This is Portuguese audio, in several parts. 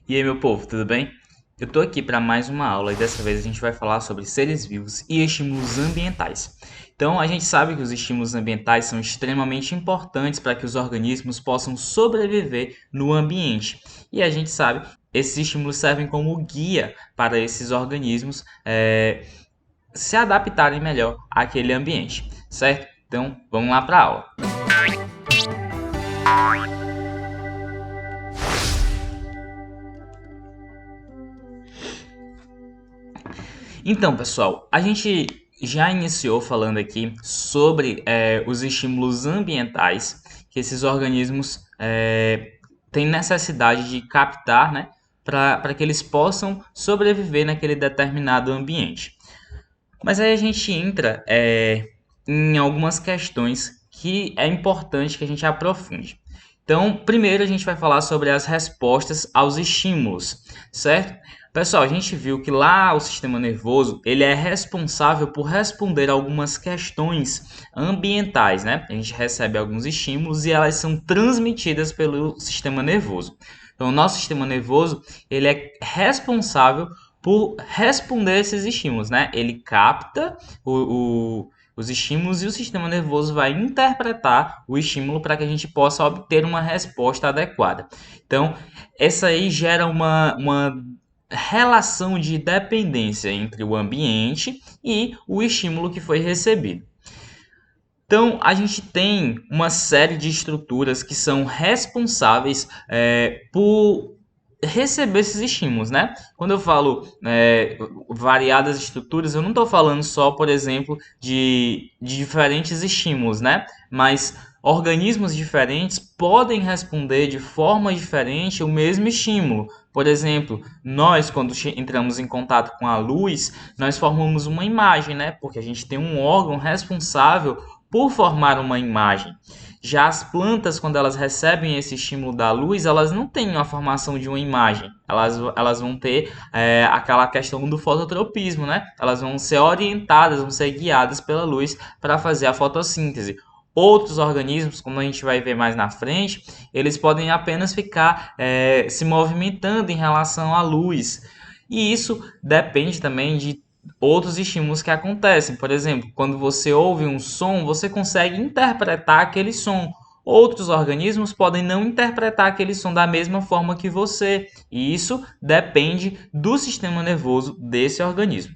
E aí, meu povo, tudo bem? Eu tô aqui para mais uma aula e dessa vez a gente vai falar sobre seres vivos e estímulos ambientais. Então, a gente sabe que os estímulos ambientais são extremamente importantes para que os organismos possam sobreviver no ambiente. E a gente sabe que esses estímulos servem como guia para esses organismos se adaptarem melhor àquele ambiente, certo? Então, vamos lá para a aula. Então, pessoal, a gente já iniciou falando aqui sobre os estímulos ambientais que esses organismos têm necessidade de captar, né, para que eles possam sobreviver naquele determinado ambiente. Mas aí a gente entra em algumas questões que é importante que a gente aprofunde. Então, primeiro a gente vai falar sobre as respostas aos estímulos, certo? Pessoal, a gente viu que lá o sistema nervoso, ele é responsável por responder algumas questões ambientais, né? A gente recebe alguns estímulos e elas são transmitidas pelo sistema nervoso. Então, o nosso sistema nervoso, ele é responsável por responder esses estímulos, né? Ele capta os estímulos e o sistema nervoso vai interpretar o estímulo para que a gente possa obter uma resposta adequada. Então, essa aí gera uma relação de dependência entre o ambiente e o estímulo que foi recebido. Então, a gente tem uma série de estruturas que são responsáveis por receber esses estímulos, né? Quando eu falo variadas estruturas, eu não estou falando só, por exemplo, de diferentes estímulos, né? Mas organismos diferentes podem responder de forma diferente o mesmo estímulo. Por exemplo, nós, quando entramos em contato com a luz, nós formamos uma imagem, né? Porque a gente tem um órgão responsável por formar uma imagem. Já as plantas, quando elas recebem esse estímulo da luz, elas não têm a formação de uma imagem. Elas vão ter aquela questão do fototropismo, né? Elas vão ser orientadas, vão ser guiadas pela luz para fazer a fotossíntese. Outros organismos, como a gente vai ver mais na frente, eles podem apenas ficar se movimentando em relação à luz. E isso depende também de outros estímulos que acontecem. Por exemplo, quando você ouve um som, você consegue interpretar aquele som. Outros organismos podem não interpretar aquele som da mesma forma que você. E isso depende do sistema nervoso desse organismo,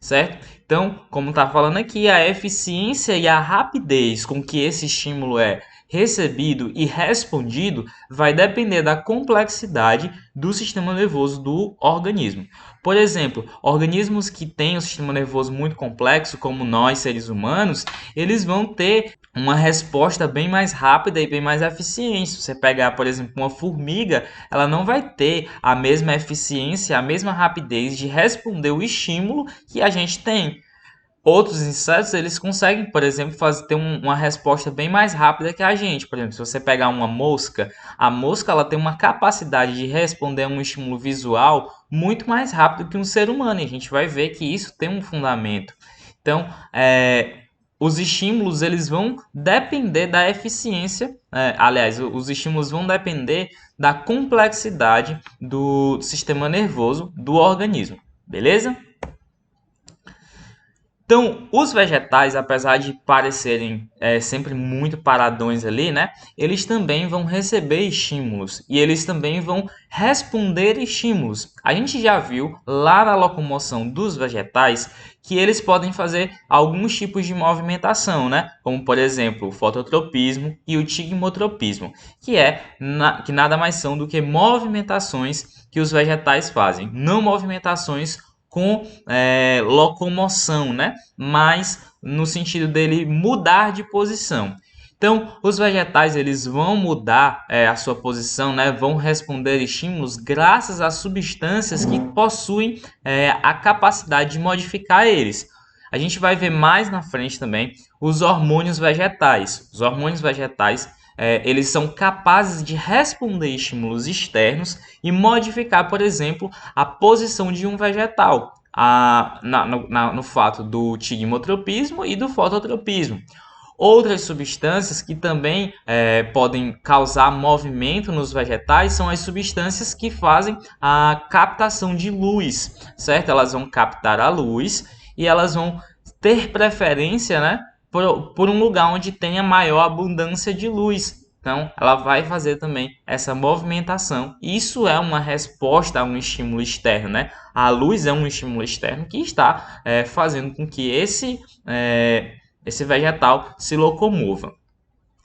certo? Então, como está falando aqui, a eficiência e a rapidez com que esse estímulo é recebido e respondido vai depender da complexidade do sistema nervoso do organismo. Por exemplo, organismos que têm um sistema nervoso muito complexo, como nós, seres humanos, eles vão ter uma resposta bem mais rápida e bem mais eficiente. Se você pegar, por exemplo, uma formiga, ela não vai ter a mesma eficiência, a mesma rapidez de responder o estímulo que a gente tem. Outros insetos, eles conseguem, por exemplo, ter uma resposta bem mais rápida que a gente. Por exemplo, se você pegar uma mosca, a mosca ela tem uma capacidade de responder a um estímulo visual muito mais rápido que um ser humano. E a gente vai ver que isso tem um fundamento. Então, os estímulos eles vão depender da eficiência. Aliás, os estímulos vão depender da complexidade do sistema nervoso do organismo. Beleza? Então, os vegetais, apesar de parecerem sempre muito paradões ali, né? Eles também vão receber estímulos e eles também vão responder estímulos. A gente já viu lá na locomoção dos vegetais que eles podem fazer alguns tipos de movimentação, né? Como, por exemplo, o fototropismo e o tigmotropismo, que nada mais são do que movimentações que os vegetais fazem, não movimentações com locomoção, né? Mas no sentido dele mudar de posição. Então, os vegetais eles vão mudar a sua posição, né? Vão responder estímulos graças a substâncias que possuem a capacidade de modificar eles. A gente vai ver mais na frente também os hormônios vegetais. Os hormônios vegetais eles são capazes de responder estímulos externos e modificar, por exemplo, a posição de um vegetal no fato do tigmotropismo e do fototropismo. Outras substâncias que também podem causar movimento nos vegetais são as substâncias que fazem a captação de luz, certo? Elas vão captar a luz e elas vão ter preferência, né, por um lugar onde tenha maior abundância de luz. Então, ela vai fazer também essa movimentação. Isso é uma resposta a um estímulo externo, né? A luz é um estímulo externo que está fazendo com que esse vegetal se locomova.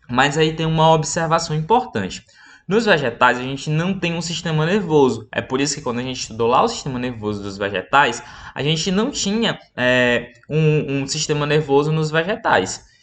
Mas aí tem uma observação importante. Nos vegetais, a gente não tem um sistema nervoso. É por isso que quando a gente estudou lá o sistema nervoso dos vegetais, a gente não tinha um sistema nervoso nos vegetais.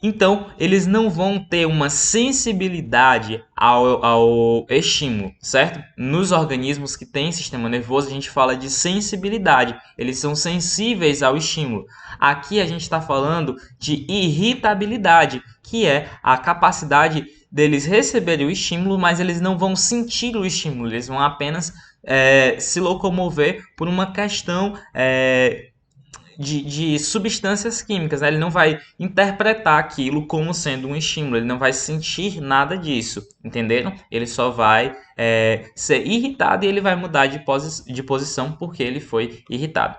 Então, eles não vão ter uma sensibilidade ao estímulo, certo? Nos organismos que têm sistema nervoso, a gente fala de sensibilidade. Eles são sensíveis ao estímulo. Aqui a gente está falando de irritabilidade, que é a capacidade deles receberem o estímulo, mas eles não vão sentir o estímulo. Eles vão apenas se locomover por uma questão de substâncias químicas, né? Ele não vai interpretar aquilo como sendo um estímulo, ele não vai sentir nada disso, entenderam? Ele só vai ser irritado e ele vai mudar de posição porque ele foi irritado,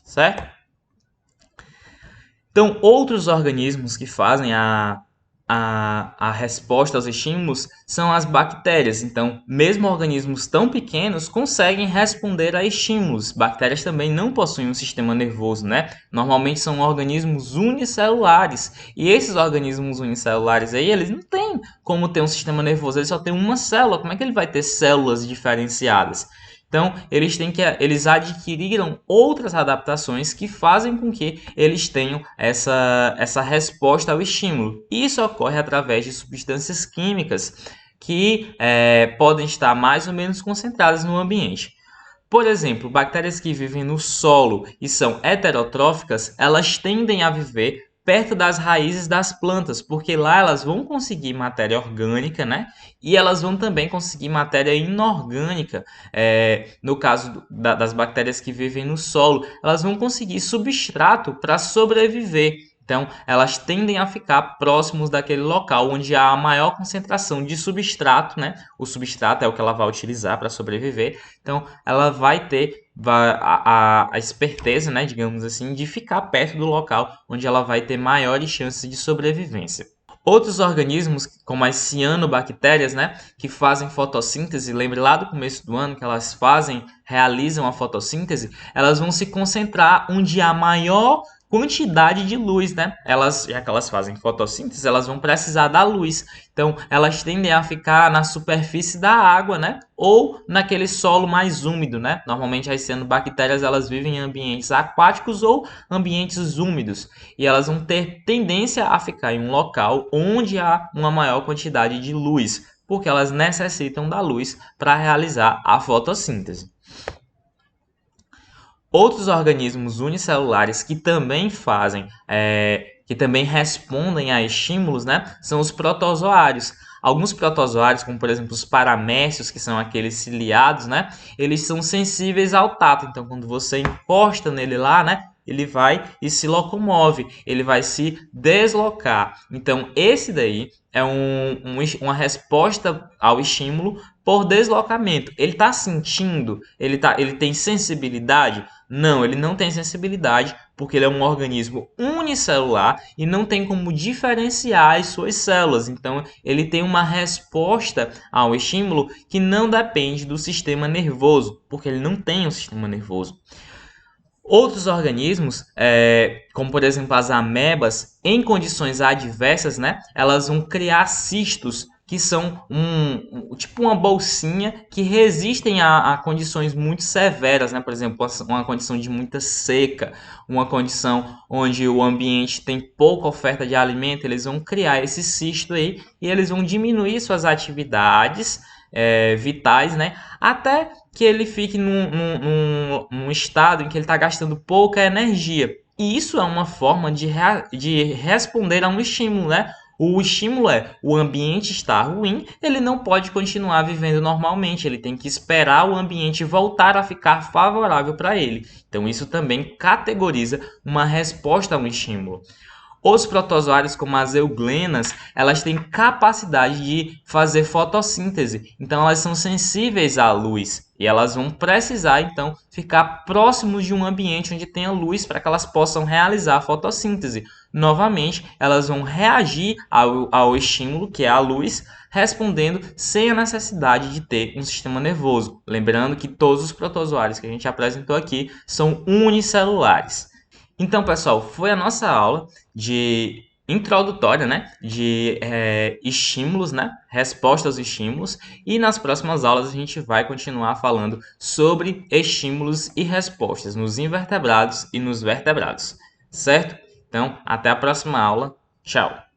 certo? Então, outros organismos que fazem a resposta aos estímulos são as bactérias. Então, mesmo organismos tão pequenos conseguem responder a estímulos. Bactérias também não possuem um sistema nervoso, né? Normalmente são organismos unicelulares. E esses organismos unicelulares aí, eles não têm como ter um sistema nervoso, eles só têm uma célula. Como é que ele vai ter células diferenciadas? Então, eles adquiriram outras adaptações que fazem com que eles tenham essa resposta ao estímulo. Isso ocorre através de substâncias químicas que podem estar mais ou menos concentradas no ambiente. Por exemplo, bactérias que vivem no solo e são heterotróficas, elas tendem a viver perto das raízes das plantas, porque lá elas vão conseguir matéria orgânica, né? E elas vão também conseguir matéria inorgânica. No caso das bactérias que vivem no solo, elas vão conseguir substrato para sobreviver. Então, elas tendem a ficar próximos daquele local onde há a maior concentração de substrato, né? O substrato é o que ela vai utilizar para sobreviver. Então, ela vai ter a esperteza, né, digamos assim, de ficar perto do local onde ela vai ter maiores chances de sobrevivência. Outros organismos, como as cianobactérias, né, que fazem fotossíntese, lembre lá do começo do ano que elas realizam a fotossíntese, elas vão se concentrar onde há maior quantidade de luz, né? Já que elas fazem fotossíntese, elas vão precisar da luz. Então, elas tendem a ficar na superfície da água, né? Ou naquele solo mais úmido, né? Normalmente as cianobactérias, elas vivem em ambientes aquáticos ou ambientes úmidos. E elas vão ter tendência a ficar em um local onde há uma maior quantidade de luz, porque elas necessitam da luz para realizar a fotossíntese. Outros organismos unicelulares que também que também respondem a estímulos, né, são os protozoários. Alguns protozoários, como por exemplo os paramécios, que são aqueles ciliados, né, eles são sensíveis ao tato. Então, quando você encosta nele lá, né, ele vai e se locomove, ele vai se deslocar. Então, esse daí é uma resposta ao estímulo por deslocamento. Ele está sentindo, ele tem sensibilidade? Não, ele não tem sensibilidade porque ele é um organismo unicelular e não tem como diferenciar as suas células. Então, ele tem uma resposta ao estímulo que não depende do sistema nervoso, porque ele não tem um sistema nervoso. Outros organismos, como por exemplo as amebas, em condições adversas, né, elas vão criar cistos que são tipo uma bolsinha que resistem a condições muito severas, né? Por exemplo, uma condição de muita seca, uma condição onde o ambiente tem pouca oferta de alimento, eles vão criar esse cisto aí e eles vão diminuir suas atividades vitais, né? Até que ele fique num estado em que ele está gastando pouca energia. E isso é uma forma de responder a um estímulo, né? O estímulo o ambiente está ruim, ele não pode continuar vivendo normalmente, ele tem que esperar o ambiente voltar a ficar favorável para ele. Então isso também categoriza uma resposta a um estímulo. Os protozoários, como as euglenas, elas têm capacidade de fazer fotossíntese, então elas são sensíveis à luz e elas vão precisar então ficar próximos de um ambiente onde tenha luz para que elas possam realizar a fotossíntese. Novamente, elas vão reagir ao estímulo, que é a luz, respondendo sem a necessidade de ter um sistema nervoso. Lembrando que todos os protozoários que a gente apresentou aqui são unicelulares. Então, pessoal, foi a nossa aula de introdutória, né, de estímulos, né, resposta aos estímulos, e nas próximas aulas a gente vai continuar falando sobre estímulos e respostas nos invertebrados e nos vertebrados, certo? Então, até a próxima aula. Tchau!